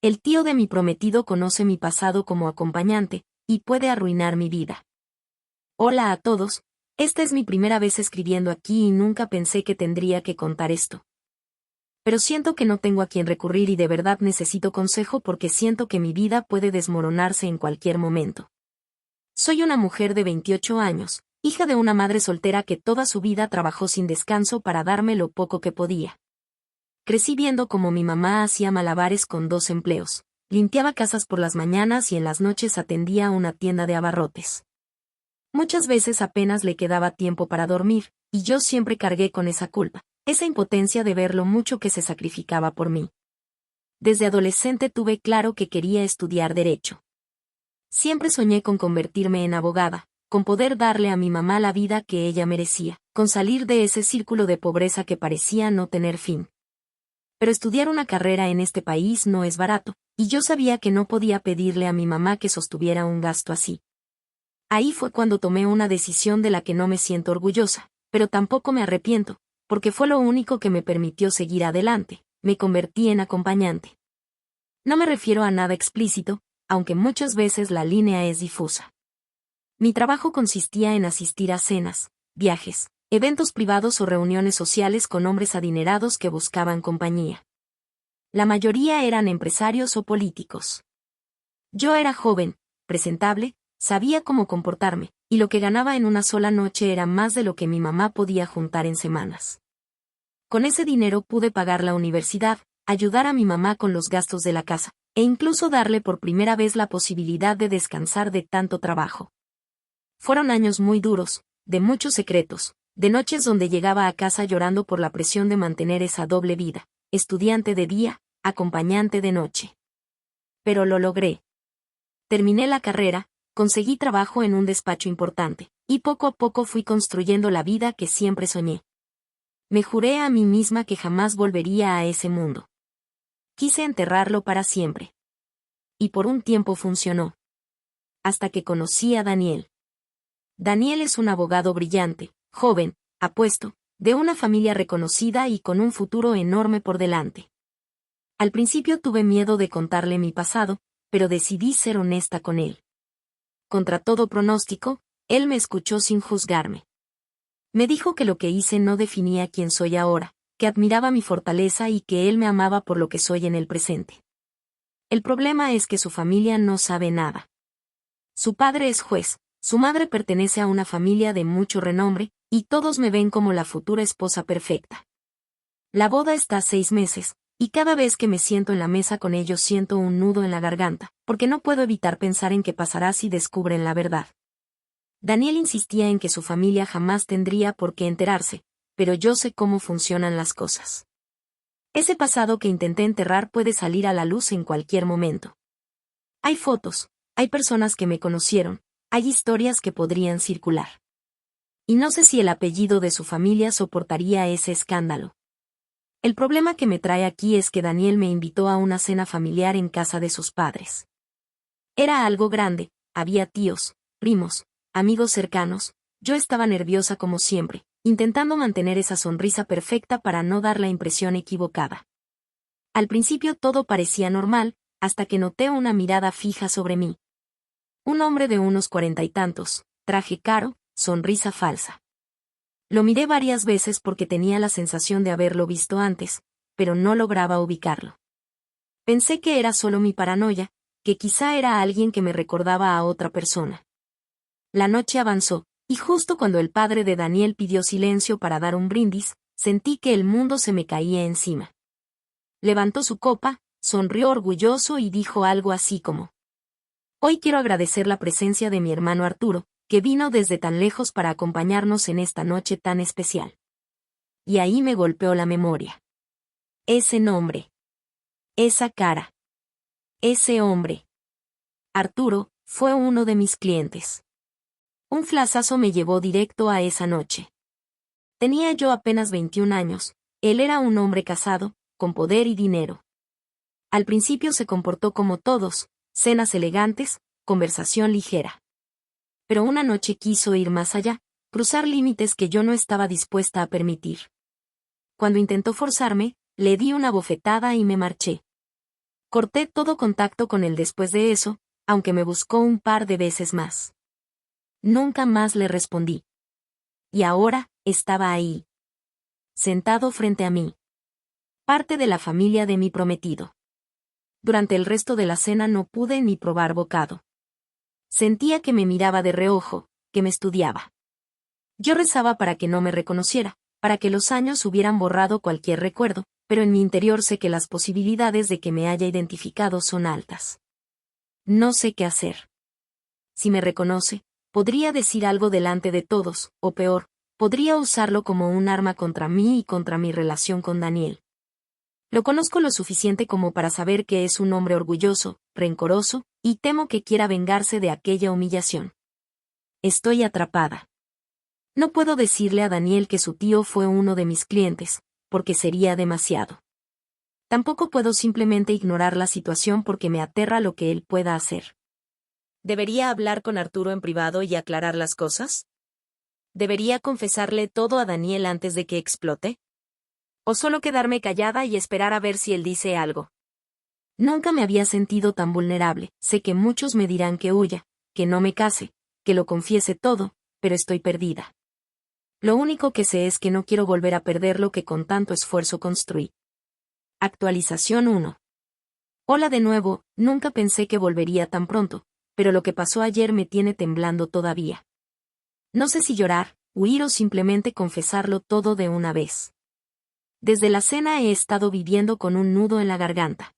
El tío de mi prometido conoce mi pasado como acompañante, y puede arruinar mi vida. Hola a todos, esta es mi primera vez escribiendo aquí y nunca pensé que tendría que contar esto. Pero siento que no tengo a quien recurrir y de verdad necesito consejo porque siento que mi vida puede desmoronarse en cualquier momento. Soy una mujer de 28 años, hija de una madre soltera que toda su vida trabajó sin descanso para darme lo poco que podía. Crecí viendo cómo mi mamá hacía malabares con 2 empleos, limpiaba casas por las mañanas y en las noches atendía una tienda de abarrotes. Muchas veces apenas le quedaba tiempo para dormir, y yo siempre cargué con esa culpa, esa impotencia de ver lo mucho que se sacrificaba por mí. Desde adolescente tuve claro que quería estudiar derecho. Siempre soñé con convertirme en abogada, con poder darle a mi mamá la vida que ella merecía, con salir de ese círculo de pobreza que parecía no tener fin. Pero estudiar una carrera en este país no es barato, y yo sabía que no podía pedirle a mi mamá que sostuviera un gasto así. Ahí fue cuando tomé una decisión de la que no me siento orgullosa, pero tampoco me arrepiento, porque fue lo único que me permitió seguir adelante. Me convertí en acompañante. No me refiero a nada explícito, aunque muchas veces la línea es difusa. Mi trabajo consistía en asistir a cenas, viajes, eventos privados o reuniones sociales con hombres adinerados que buscaban compañía. La mayoría eran empresarios o políticos. Yo era joven, presentable, sabía cómo comportarme, y lo que ganaba en una sola noche era más de lo que mi mamá podía juntar en semanas. Con ese dinero pude pagar la universidad, ayudar a mi mamá con los gastos de la casa, e incluso darle por primera vez la posibilidad de descansar de tanto trabajo. Fueron años muy duros, de muchos secretos, de noches donde llegaba a casa llorando por la presión de mantener esa doble vida, estudiante de día, acompañante de noche. Pero lo logré. Terminé la carrera, conseguí trabajo en un despacho importante, y poco a poco fui construyendo la vida que siempre soñé. Me juré a mí misma que jamás volvería a ese mundo. Quise enterrarlo para siempre. Y por un tiempo funcionó. Hasta que conocí a Daniel. Daniel es un abogado brillante, joven, apuesto, de una familia reconocida y con un futuro enorme por delante. Al principio tuve miedo de contarle mi pasado, pero decidí ser honesta con él. Contra todo pronóstico, él me escuchó sin juzgarme. Me dijo que lo que hice no definía quién soy ahora, que admiraba mi fortaleza y que él me amaba por lo que soy en el presente. El problema es que su familia no sabe nada. Su padre es juez, su madre pertenece a una familia de mucho renombre, y todos me ven como la futura esposa perfecta. La boda está a 6 meses, y cada vez que me siento en la mesa con ellos siento un nudo en la garganta, porque no puedo evitar pensar en qué pasará si descubren la verdad. Daniel insistía en que su familia jamás tendría por qué enterarse, pero yo sé cómo funcionan las cosas. Ese pasado que intenté enterrar puede salir a la luz en cualquier momento. Hay fotos, hay personas que me conocieron, hay historias que podrían circular. Y no sé si el apellido de su familia soportaría ese escándalo. El problema que me trae aquí es que Daniel me invitó a una cena familiar en casa de sus padres. Era algo grande, había tíos, primos, amigos cercanos. Yo estaba nerviosa como siempre, intentando mantener esa sonrisa perfecta para no dar la impresión equivocada. Al principio todo parecía normal, hasta que noté una mirada fija sobre mí. Un hombre de unos 40 y tantos, traje caro, sonrisa falsa. Lo miré varias veces porque tenía la sensación de haberlo visto antes, pero no lograba ubicarlo. Pensé que era solo mi paranoia, que quizá era alguien que me recordaba a otra persona. La noche avanzó, y justo cuando el padre de Daniel pidió silencio para dar un brindis, sentí que el mundo se me caía encima. Levantó su copa, sonrió orgulloso y dijo algo así como: «Hoy quiero agradecer la presencia de mi hermano Arturo, que vino desde tan lejos para acompañarnos en esta noche tan especial». Y ahí me golpeó la memoria. Ese nombre. Esa cara. Ese hombre. Arturo, fue uno de mis clientes. Un flashazo me llevó directo a esa noche. Tenía yo apenas 21 años, él era un hombre casado, con poder y dinero. Al principio se comportó como todos, cenas elegantes, conversación ligera. Pero una noche quiso ir más allá, cruzar límites que yo no estaba dispuesta a permitir. Cuando intentó forzarme, le di una bofetada y me marché. Corté todo contacto con él después de eso, aunque me buscó un par de veces más. Nunca más le respondí. Y ahora, estaba ahí. Sentado frente a mí. Parte de la familia de mi prometido. Durante el resto de la cena no pude ni probar bocado. Sentía que me miraba de reojo, que me estudiaba. Yo rezaba para que no me reconociera, para que los años hubieran borrado cualquier recuerdo, pero en mi interior sé que las posibilidades de que me haya identificado son altas. No sé qué hacer. Si me reconoce, podría decir algo delante de todos, o peor, podría usarlo como un arma contra mí y contra mi relación con Daniel. Lo conozco lo suficiente como para saber que es un hombre orgulloso, rencoroso, y temo que quiera vengarse de aquella humillación. Estoy atrapada. No puedo decirle a Daniel que su tío fue uno de mis clientes, porque sería demasiado. Tampoco puedo simplemente ignorar la situación porque me aterra lo que él pueda hacer. ¿Debería hablar con Arturo en privado y aclarar las cosas? ¿Debería confesarle todo a Daniel antes de que explote? ¿O solo quedarme callada y esperar a ver si él dice algo? Nunca me había sentido tan vulnerable. Sé que muchos me dirán que huya, que no me case, que lo confiese todo, pero estoy perdida. Lo único que sé es que no quiero volver a perder lo que con tanto esfuerzo construí. Actualización 1. Hola de nuevo, nunca pensé que volvería tan pronto, pero lo que pasó ayer me tiene temblando todavía. No sé si llorar, huir o simplemente confesarlo todo de una vez. Desde la cena he estado viviendo con un nudo en la garganta.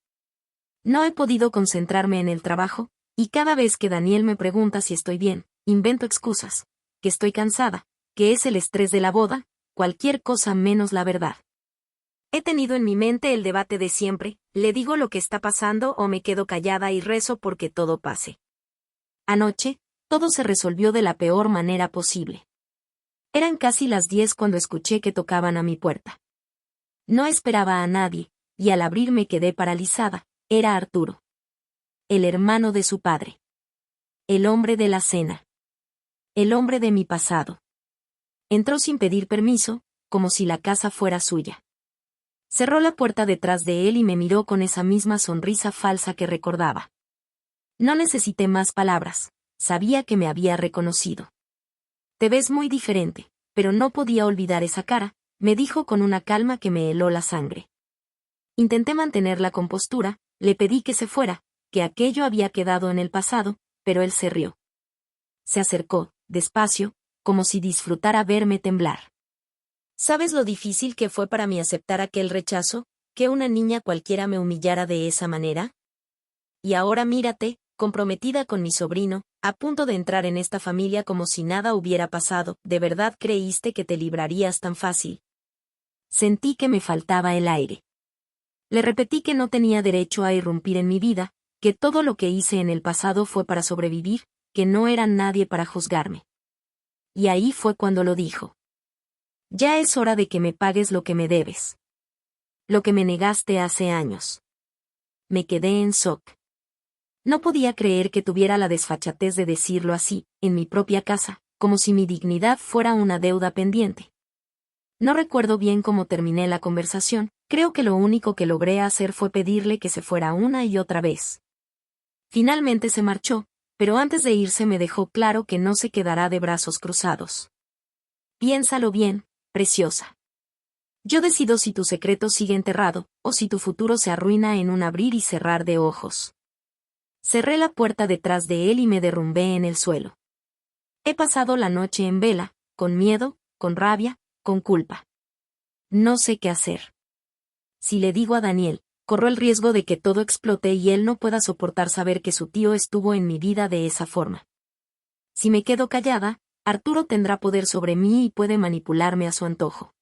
No he podido concentrarme en el trabajo, y cada vez que Daniel me pregunta si estoy bien, invento excusas, que estoy cansada, que es el estrés de la boda, cualquier cosa menos la verdad. He tenido en mi mente el debate de siempre, le digo lo que está pasando o me quedo callada y rezo porque todo pase. Anoche, todo se resolvió de la peor manera posible. Eran casi las 10 cuando escuché que tocaban a mi puerta. No esperaba a nadie, y al abrir me quedé paralizada. Era Arturo. El hermano de su padre. El hombre de la cena. El hombre de mi pasado. Entró sin pedir permiso, como si la casa fuera suya. Cerró la puerta detrás de él y me miró con esa misma sonrisa falsa que recordaba. No necesité más palabras, sabía que me había reconocido. Te ves muy diferente, pero no podía olvidar esa cara, me dijo con una calma que me heló la sangre. Intenté mantener la compostura, le pedí que se fuera, que aquello había quedado en el pasado, pero él se rió. Se acercó, despacio, como si disfrutara verme temblar. ¿Sabes lo difícil que fue para mí aceptar aquel rechazo, que una niña cualquiera me humillara de esa manera? Y ahora mírate, comprometida con mi sobrino, a punto de entrar en esta familia como si nada hubiera pasado. ¿De verdad creíste que te librarías tan fácil? Sentí que me faltaba el aire. Le repetí que no tenía derecho a irrumpir en mi vida, que todo lo que hice en el pasado fue para sobrevivir, que no era nadie para juzgarme. Y ahí fue cuando lo dijo. Ya es hora de que me pagues lo que me debes. Lo que me negaste hace años. Me quedé en shock. No podía creer que tuviera la desfachatez de decirlo así, en mi propia casa, como si mi dignidad fuera una deuda pendiente. No recuerdo bien cómo terminé la conversación, creo que lo único que logré hacer fue pedirle que se fuera una y otra vez. Finalmente se marchó, pero antes de irse me dejó claro que no se quedará de brazos cruzados. Piénsalo bien, preciosa. Yo decido si tu secreto sigue enterrado, o si tu futuro se arruina en un abrir y cerrar de ojos. Cerré la puerta detrás de él y me derrumbé en el suelo. He pasado la noche en vela, con miedo, con rabia, con culpa. No sé qué hacer. Si le digo a Daniel, corro el riesgo de que todo explote y él no pueda soportar saber que su tío estuvo en mi vida de esa forma. Si me quedo callada, Arturo tendrá poder sobre mí y puede manipularme a su antojo.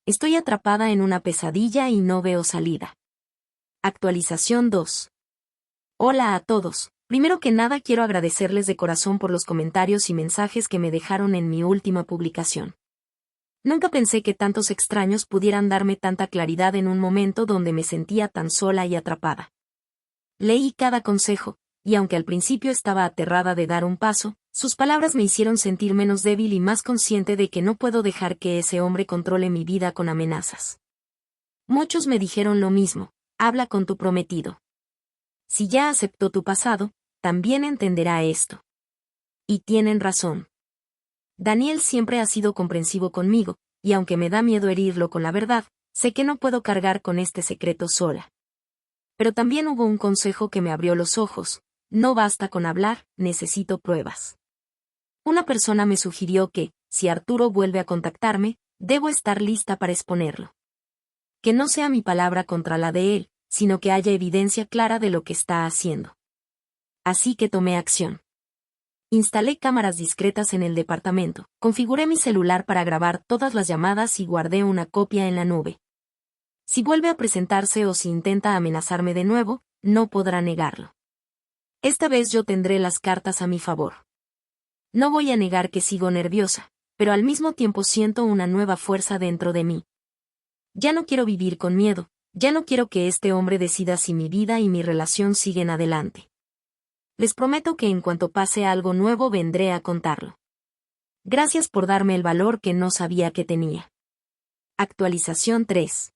Estoy atrapada en una pesadilla y no veo salida. Actualización 2. Hola a todos. Primero que nada quiero agradecerles de corazón por los comentarios y mensajes que me dejaron en mi última publicación. Nunca pensé que tantos extraños pudieran darme tanta claridad en un momento donde me sentía tan sola y atrapada. Leí cada consejo, y aunque al principio estaba aterrada de dar un paso, sus palabras me hicieron sentir menos débil y más consciente de que no puedo dejar que ese hombre controle mi vida con amenazas. Muchos me dijeron lo mismo, habla con tu prometido. Si ya aceptó tu pasado, también entenderá esto. Y tienen razón. Daniel siempre ha sido comprensivo conmigo, y aunque me da miedo herirlo con la verdad, sé que no puedo cargar con este secreto sola. Pero también hubo un consejo que me abrió los ojos: no basta con hablar, necesito pruebas. Una persona me sugirió que, si Arturo vuelve a contactarme, debo estar lista para exponerlo. Que no sea mi palabra contra la de él, sino que haya evidencia clara de lo que está haciendo. Así que tomé acción. Instalé cámaras discretas en el departamento, configuré mi celular para grabar todas las llamadas y guardé una copia en la nube. Si vuelve a presentarse o si intenta amenazarme de nuevo, no podrá negarlo. Esta vez yo tendré las cartas a mi favor. No voy a negar que sigo nerviosa, pero al mismo tiempo siento una nueva fuerza dentro de mí. Ya no quiero vivir con miedo, ya no quiero que este hombre decida si mi vida y mi relación siguen adelante. Les prometo que en cuanto pase algo nuevo vendré a contarlo. Gracias por darme el valor que no sabía que tenía. Actualización 3.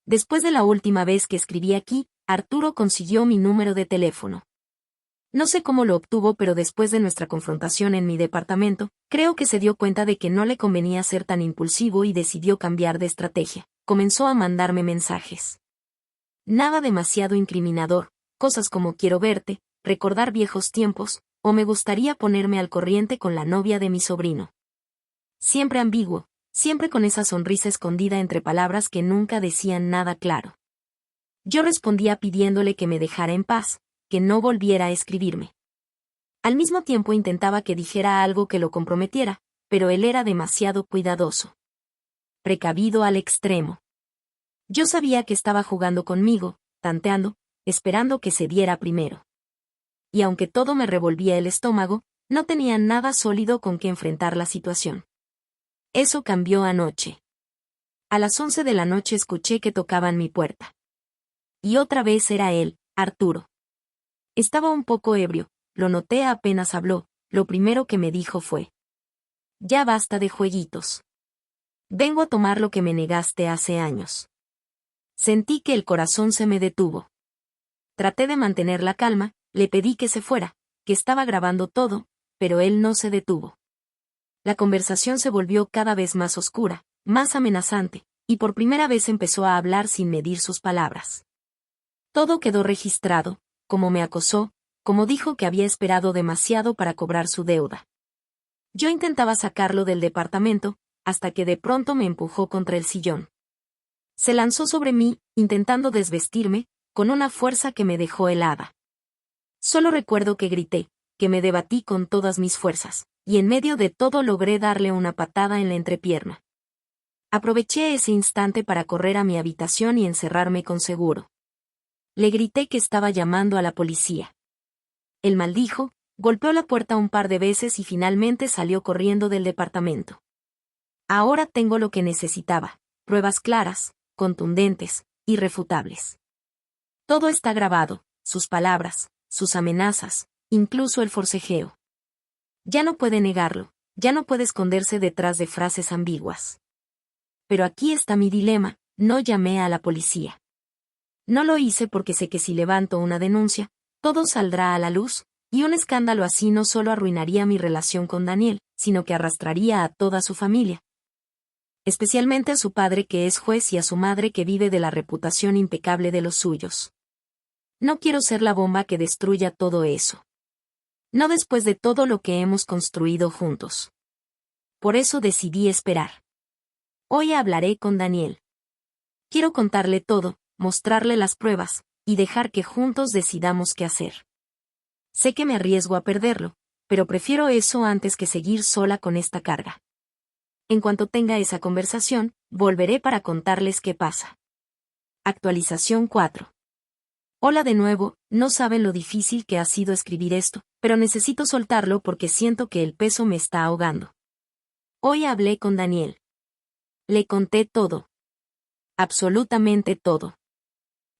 Después de la última vez que escribí aquí, Arturo consiguió mi número de teléfono. No sé cómo lo obtuvo, pero después de nuestra confrontación en mi departamento, creo que se dio cuenta de que no le convenía ser tan impulsivo y decidió cambiar de estrategia. Comenzó a mandarme mensajes. Nada demasiado incriminador, cosas como quiero verte, recordar viejos tiempos, o me gustaría ponerme al corriente con la novia de mi sobrino. Siempre ambiguo, siempre con esa sonrisa escondida entre palabras que nunca decían nada claro. Yo respondía pidiéndole que me dejara en paz, que no volviera a escribirme. Al mismo tiempo intentaba que dijera algo que lo comprometiera, pero él era demasiado cuidadoso. Precavido al extremo. Yo sabía que estaba jugando conmigo, tanteando, esperando que se diera primero. Y aunque todo me revolvía el estómago, no tenía nada sólido con que enfrentar la situación. Eso cambió anoche. A las 11 de la noche escuché que tocaban mi puerta. Y otra vez era él, Arturo. Estaba un poco ebrio, lo noté apenas habló, lo primero que me dijo fue: ya basta de jueguitos. Vengo a tomar lo que me negaste hace años. Sentí que el corazón se me detuvo. Traté de mantener la calma, le pedí que se fuera, que estaba grabando todo, pero él no se detuvo. La conversación se volvió cada vez más oscura, más amenazante, y por primera vez empezó a hablar sin medir sus palabras. Todo quedó registrado, cómo me acosó, cómo dijo que había esperado demasiado para cobrar su deuda. Yo intentaba sacarlo del departamento, hasta que de pronto me empujó contra el sillón. Se lanzó sobre mí, intentando desvestirme, con una fuerza que me dejó helada. Solo recuerdo que grité, que me debatí con todas mis fuerzas, y en medio de todo logré darle una patada en la entrepierna. Aproveché ese instante para correr a mi habitación y encerrarme con seguro. Le grité que estaba llamando a la policía. Él maldijo, golpeó la puerta un par de veces y finalmente salió corriendo del departamento. Ahora tengo lo que necesitaba: pruebas claras, contundentes, irrefutables. Todo está grabado, sus palabras, sus amenazas, incluso el forcejeo. Ya no puede negarlo, ya no puede esconderse detrás de frases ambiguas. Pero aquí está mi dilema: no llamé a la policía. No lo hice porque sé que si levanto una denuncia, todo saldrá a la luz, y un escándalo así no solo arruinaría mi relación con Daniel, sino que arrastraría a toda su familia. Especialmente a su padre, que es juez, y a su madre, que vive de la reputación impecable de los suyos. No quiero ser la bomba que destruya todo eso. No después de todo lo que hemos construido juntos. Por eso decidí esperar. Hoy hablaré con Daniel. Quiero contarle todo, mostrarle las pruebas, y dejar que juntos decidamos qué hacer. Sé que me arriesgo a perderlo, pero prefiero eso antes que seguir sola con esta carga. En cuanto tenga esa conversación, volveré para contarles qué pasa. Actualización 4. Hola de nuevo, no saben lo difícil que ha sido escribir esto, pero necesito soltarlo porque siento que el peso me está ahogando. Hoy hablé con Daniel. Le conté todo. Absolutamente todo.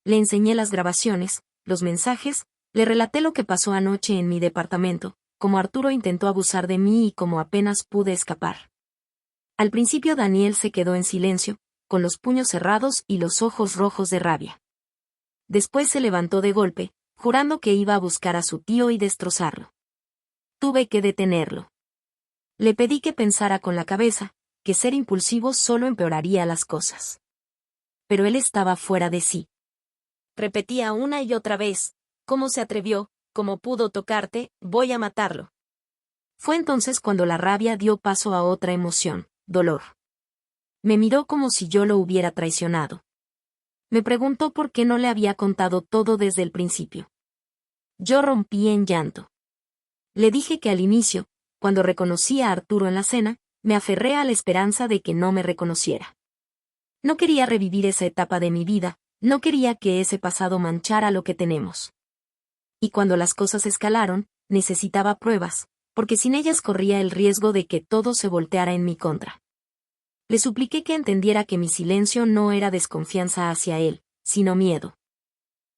Le enseñé las grabaciones, los mensajes, le relaté lo que pasó anoche en mi departamento, cómo Arturo intentó abusar de mí y cómo apenas pude escapar. Al principio Daniel se quedó en silencio, con los puños cerrados y los ojos rojos de rabia. Después se levantó de golpe, jurando que iba a buscar a su tío y destrozarlo. Tuve que detenerlo. Le pedí que pensara con la cabeza, que ser impulsivo solo empeoraría las cosas. Pero él estaba fuera de sí. Repetía una y otra vez: ¿cómo se atrevió? ¿Cómo pudo tocarte? Voy a matarlo. Fue entonces cuando la rabia dio paso a otra emoción: dolor. Me miró como si yo lo hubiera traicionado. Me preguntó por qué no le había contado todo desde el principio. Yo rompí en llanto. Le dije que al inicio, cuando reconocí a Arturo en la cena, me aferré a la esperanza de que no me reconociera. No quería revivir esa etapa de mi vida, no quería que ese pasado manchara lo que tenemos. Y cuando las cosas escalaron, necesitaba pruebas, porque sin ellas corría el riesgo de que todo se volteara en mi contra. Le supliqué que entendiera que mi silencio no era desconfianza hacia él, sino miedo.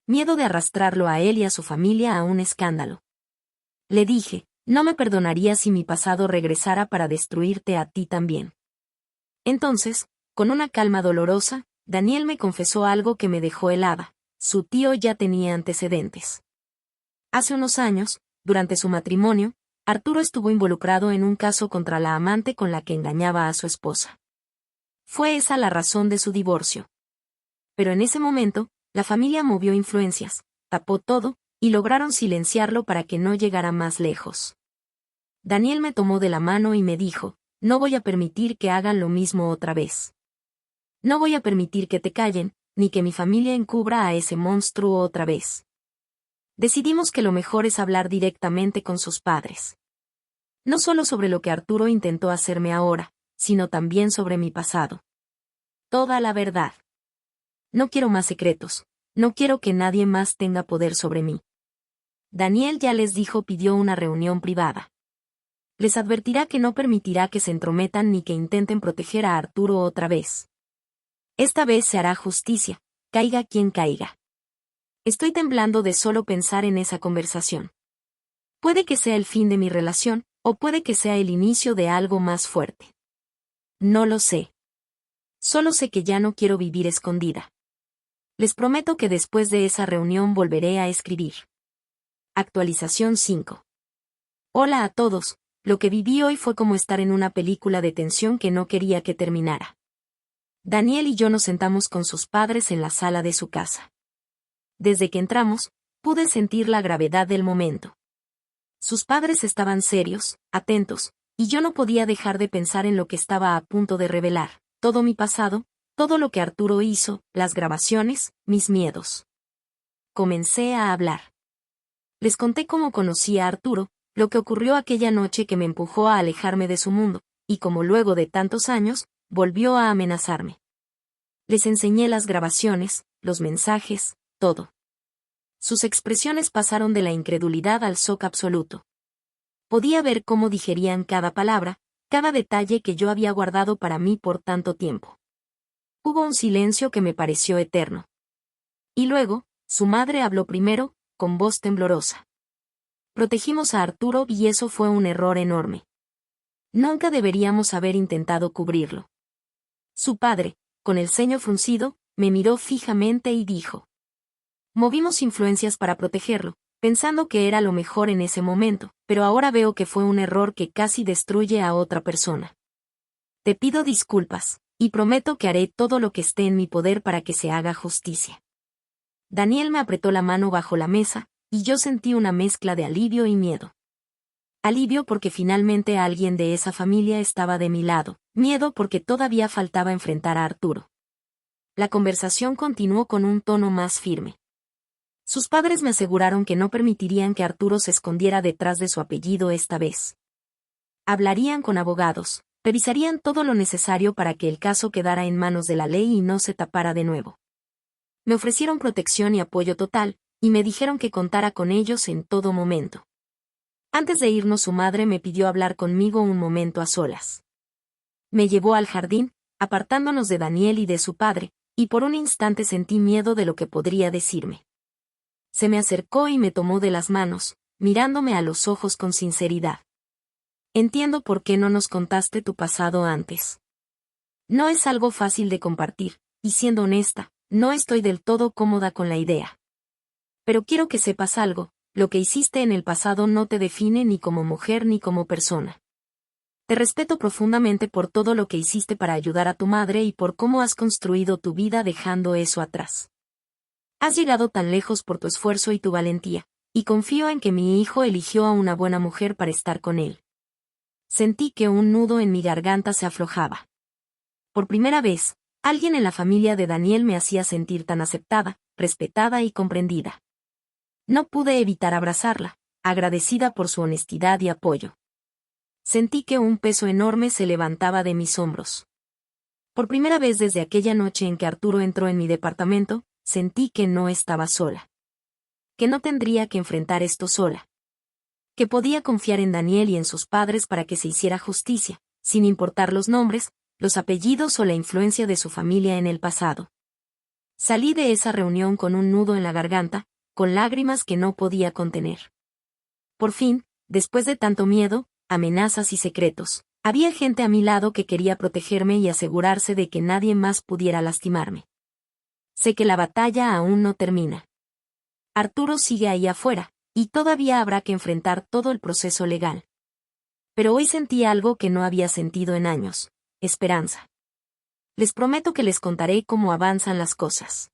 Miedo de arrastrarlo a él y a su familia a un escándalo. Le dije: no me perdonaría si mi pasado regresara para destruirte a ti también. Entonces, con una calma dolorosa, Daniel me confesó algo que me dejó helada: su tío ya tenía antecedentes. Hace unos años, durante su matrimonio, Arturo estuvo involucrado en un caso contra la amante con la que engañaba a su esposa. Fue esa la razón de su divorcio. Pero en ese momento, la familia movió influencias, tapó todo, y lograron silenciarlo para que no llegara más lejos. Daniel me tomó de la mano y me dijo: no voy a permitir que hagan lo mismo otra vez. No voy a permitir que te callen, ni que mi familia encubra a ese monstruo otra vez. Decidimos que lo mejor es hablar directamente con sus padres. No solo sobre lo que Arturo intentó hacerme ahora, sino también sobre mi pasado. Toda la verdad. No quiero más secretos, no quiero que nadie más tenga poder sobre mí. Daniel ya les dijo, pidió una reunión privada. Les advertirá que no permitirá que se entrometan ni que intenten proteger a Arturo otra vez. Esta vez se hará justicia, caiga quien caiga. Estoy temblando de solo pensar en esa conversación. Puede que sea el fin de mi relación, o puede que sea el inicio de algo más fuerte. No lo sé. Solo sé que ya no quiero vivir escondida. Les prometo que después de esa reunión volveré a escribir. Actualización 5. Hola a todos, lo que viví hoy fue como estar en una película de tensión que no quería que terminara. Daniel y yo nos sentamos con sus padres en la sala de su casa. Desde que entramos, pude sentir la gravedad del momento. Sus padres estaban serios, atentos, y yo no podía dejar de pensar en lo que estaba a punto de revelar: todo mi pasado, todo lo que Arturo hizo, las grabaciones, mis miedos. Comencé a hablar. Les conté cómo conocí a Arturo, lo que ocurrió aquella noche que me empujó a alejarme de su mundo, y cómo luego de tantos años, volvió a amenazarme. Les enseñé las grabaciones, los mensajes, todo. Sus expresiones pasaron de la incredulidad al shock absoluto. Podía ver cómo digerían cada palabra, cada detalle que yo había guardado para mí por tanto tiempo. Hubo un silencio que me pareció eterno. Y luego, su madre habló primero, con voz temblorosa. Protegimos a Arturo y eso fue un error enorme. Nunca deberíamos haber intentado cubrirlo. Su padre, con el ceño fruncido, me miró fijamente y dijo: movimos influencias para protegerlo, pensando que era lo mejor en ese momento, pero ahora veo que fue un error que casi destruye a otra persona. Te pido disculpas, y prometo que haré todo lo que esté en mi poder para que se haga justicia. Daniel me apretó la mano bajo la mesa, y yo sentí una mezcla de alivio y miedo. Alivio porque finalmente alguien de esa familia estaba de mi lado, miedo porque todavía faltaba enfrentar a Arturo. La conversación continuó con un tono más firme. Sus padres me aseguraron que no permitirían que Arturo se escondiera detrás de su apellido esta vez. Hablarían con abogados, revisarían todo lo necesario para que el caso quedara en manos de la ley y no se tapara de nuevo. Me ofrecieron protección y apoyo total, y me dijeron que contara con ellos en todo momento. Antes de irnos, su madre me pidió hablar conmigo un momento a solas. Me llevó al jardín, apartándonos de Daniel y de su padre, y por un instante sentí miedo de lo que podría decirme. Se me acercó y me tomó de las manos, mirándome a los ojos con sinceridad. Entiendo por qué no nos contaste tu pasado antes. No es algo fácil de compartir, y siendo honesta, no estoy del todo cómoda con la idea. Pero quiero que sepas algo, lo que hiciste en el pasado no te define ni como mujer ni como persona. Te respeto profundamente por todo lo que hiciste para ayudar a tu madre y por cómo has construido tu vida dejando eso atrás. Has llegado tan lejos por tu esfuerzo y tu valentía, y confío en que mi hijo eligió a una buena mujer para estar con él. Sentí que un nudo en mi garganta se aflojaba. Por primera vez, alguien en la familia de Daniel me hacía sentir tan aceptada, respetada y comprendida. No pude evitar abrazarla, agradecida por su honestidad y apoyo. Sentí que un peso enorme se levantaba de mis hombros. Por primera vez desde aquella noche en que Arturo entró en mi departamento, sentí que no estaba sola. Que no tendría que enfrentar esto sola. Que podía confiar en Daniel y en sus padres para que se hiciera justicia, sin importar los nombres, los apellidos o la influencia de su familia en el pasado. Salí de esa reunión con un nudo en la garganta, con lágrimas que no podía contener. Por fin, después de tanto miedo, amenazas y secretos, había gente a mi lado que quería protegerme y asegurarse de que nadie más pudiera lastimarme. Sé que la batalla aún no termina. Arturo sigue ahí afuera, y todavía habrá que enfrentar todo el proceso legal. Pero hoy sentí algo que no había sentido en años: esperanza. Les prometo que les contaré cómo avanzan las cosas.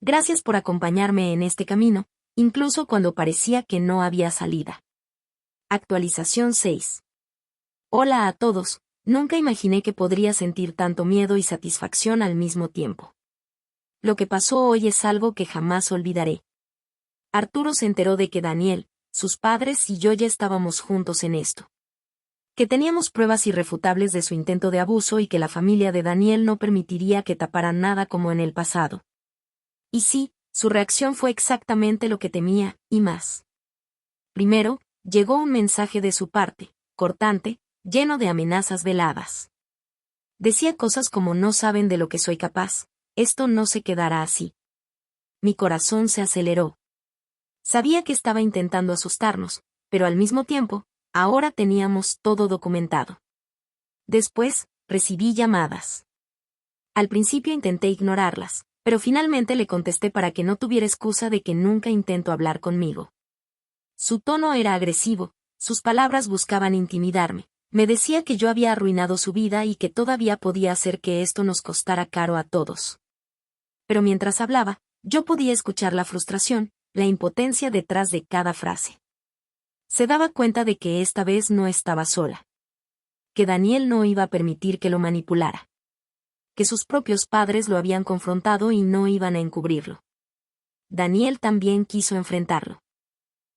Gracias por acompañarme en este camino, incluso cuando parecía que no había salida. Actualización 6. Hola a todos, nunca imaginé que podría sentir tanto miedo y satisfacción al mismo tiempo. Lo que pasó hoy es algo que jamás olvidaré. Arturo se enteró de que Daniel, sus padres y yo ya estábamos juntos en esto. Que teníamos pruebas irrefutables de su intento de abuso y que la familia de Daniel no permitiría que taparan nada como en el pasado. Y sí, su reacción fue exactamente lo que temía, y más. Primero, llegó un mensaje de su parte, cortante, lleno de amenazas veladas. Decía cosas como: no saben de lo que soy capaz, esto no se quedará así. Mi corazón se aceleró. Sabía que estaba intentando asustarnos, pero al mismo tiempo, ahora teníamos todo documentado. Después, recibí llamadas. Al principio intenté ignorarlas, pero finalmente le contesté para que no tuviera excusa de que nunca intentó hablar conmigo. Su tono era agresivo, sus palabras buscaban intimidarme. Me decía que yo había arruinado su vida y que todavía podía hacer que esto nos costara caro a todos. Pero mientras hablaba, yo podía escuchar la frustración, la impotencia detrás de cada frase. Se daba cuenta de que esta vez no estaba sola. Que Daniel no iba a permitir que lo manipulara. Que sus propios padres lo habían confrontado y no iban a encubrirlo. Daniel también quiso enfrentarlo.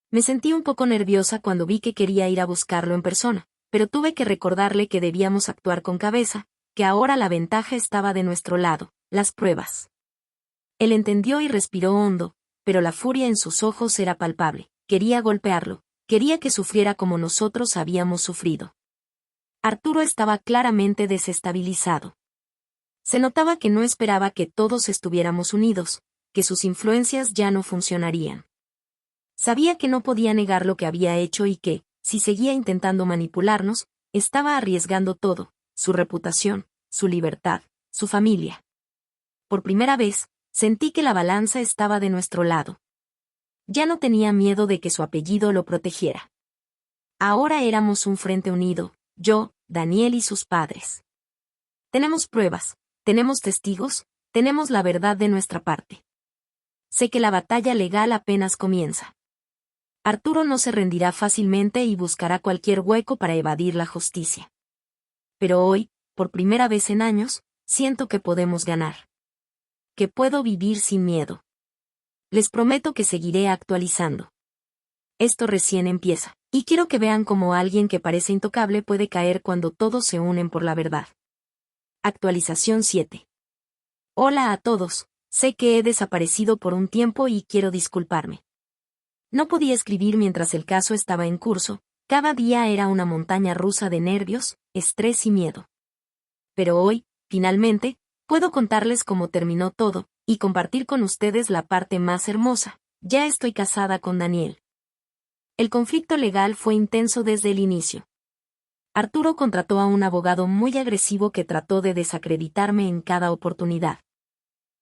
Me sentí un poco nerviosa cuando vi que quería ir a buscarlo en persona, pero tuve que recordarle que debíamos actuar con cabeza, que ahora la ventaja estaba de nuestro lado: las pruebas. Él entendió y respiró hondo, pero la furia en sus ojos era palpable. Quería golpearlo, quería que sufriera como nosotros habíamos sufrido. Arturo estaba claramente desestabilizado. Se notaba que no esperaba que todos estuviéramos unidos, que sus influencias ya no funcionarían. Sabía que no podía negar lo que había hecho y que, si seguía intentando manipularnos, estaba arriesgando todo: su reputación, su libertad, su familia. Por primera vez, sentí que la balanza estaba de nuestro lado. Ya no tenía miedo de que su apellido lo protegiera. Ahora éramos un frente unido, yo, Daniel y sus padres. Tenemos pruebas, tenemos testigos, tenemos la verdad de nuestra parte. Sé que la batalla legal apenas comienza. Arturo no se rendirá fácilmente y buscará cualquier hueco para evadir la justicia. Pero hoy, por primera vez en años, siento que podemos ganar. Que puedo vivir sin miedo. Les prometo que seguiré actualizando. Esto recién empieza, y quiero que vean cómo alguien que parece intocable puede caer cuando todos se unen por la verdad. Actualización 7. Hola a todos, sé que he desaparecido por un tiempo y quiero disculparme. No podía escribir mientras el caso estaba en curso, cada día era una montaña rusa de nervios, estrés y miedo. Pero hoy, finalmente, puedo contarles cómo terminó todo, y compartir con ustedes la parte más hermosa: ya estoy casada con Daniel. El conflicto legal fue intenso desde el inicio. Arturo contrató a un abogado muy agresivo que trató de desacreditarme en cada oportunidad.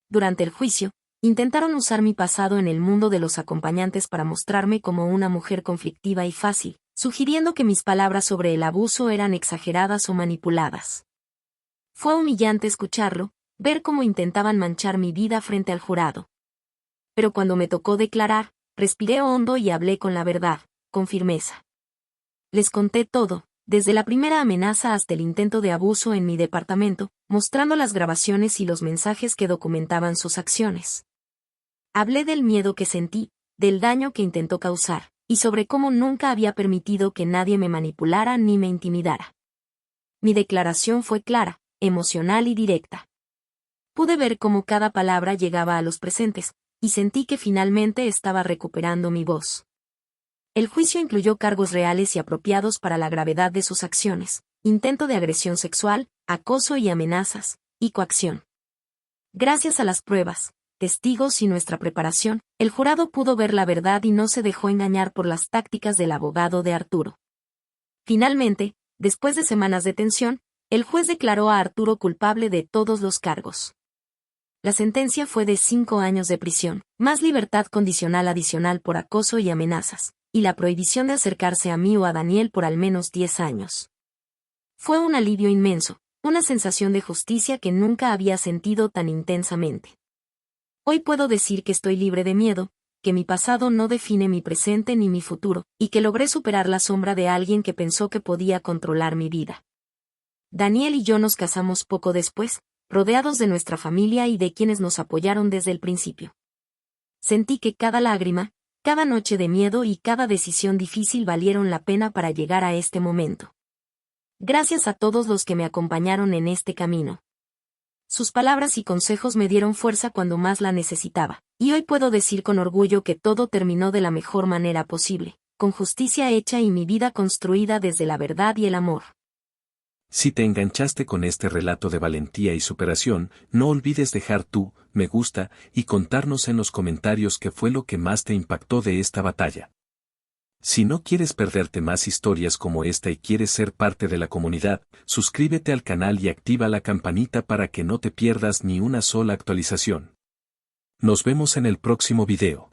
Durante el juicio, Intentaron usar mi pasado en el mundo de los acompañantes para mostrarme como una mujer conflictiva y fácil, sugiriendo que mis palabras sobre el abuso eran exageradas o manipuladas. Fue humillante escucharlo, ver cómo intentaban manchar mi vida frente al jurado. Pero cuando me tocó declarar, respiré hondo y hablé con la verdad, con firmeza. Les conté todo, desde la primera amenaza hasta el intento de abuso en mi departamento, mostrando las grabaciones y los mensajes que documentaban sus acciones. Hablé del miedo que sentí, del daño que intentó causar, y sobre cómo nunca había permitido que nadie me manipulara ni me intimidara. Mi declaración fue clara, emocional y directa. Pude ver cómo cada palabra llegaba a los presentes, y sentí que finalmente estaba recuperando mi voz. El juicio incluyó cargos reales y apropiados para la gravedad de sus acciones, intento de agresión sexual, acoso y amenazas, y coacción. Gracias a las pruebas, testigos y nuestra preparación, el jurado pudo ver la verdad y no se dejó engañar por las tácticas del abogado de Arturo. Finalmente, después de semanas de tensión, el juez declaró a Arturo culpable de todos los cargos. La sentencia fue de 5 años de prisión, más libertad condicional adicional por acoso y amenazas, y la prohibición de acercarse a mí o a Daniel por al menos 10 años. Fue un alivio inmenso, una sensación de justicia que nunca había sentido tan intensamente. Hoy puedo decir que estoy libre de miedo, que mi pasado no define mi presente ni mi futuro, y que logré superar la sombra de alguien que pensó que podía controlar mi vida. Daniel y yo nos casamos poco después, rodeados de nuestra familia y de quienes nos apoyaron desde el principio. Sentí que cada lágrima, cada noche de miedo y cada decisión difícil valieron la pena para llegar a este momento. Gracias a todos los que me acompañaron en este camino. Sus palabras y consejos me dieron fuerza cuando más la necesitaba, y hoy puedo decir con orgullo que todo terminó de la mejor manera posible, con justicia hecha y mi vida construida desde la verdad y el amor. Si te enganchaste con este relato de valentía y superación, no olvides dejar tu me gusta y contarnos en los comentarios qué fue lo que más te impactó de esta batalla. Si no quieres perderte más historias como esta y quieres ser parte de la comunidad, suscríbete al canal y activa la campanita para que no te pierdas ni una sola actualización. Nos vemos en el próximo video.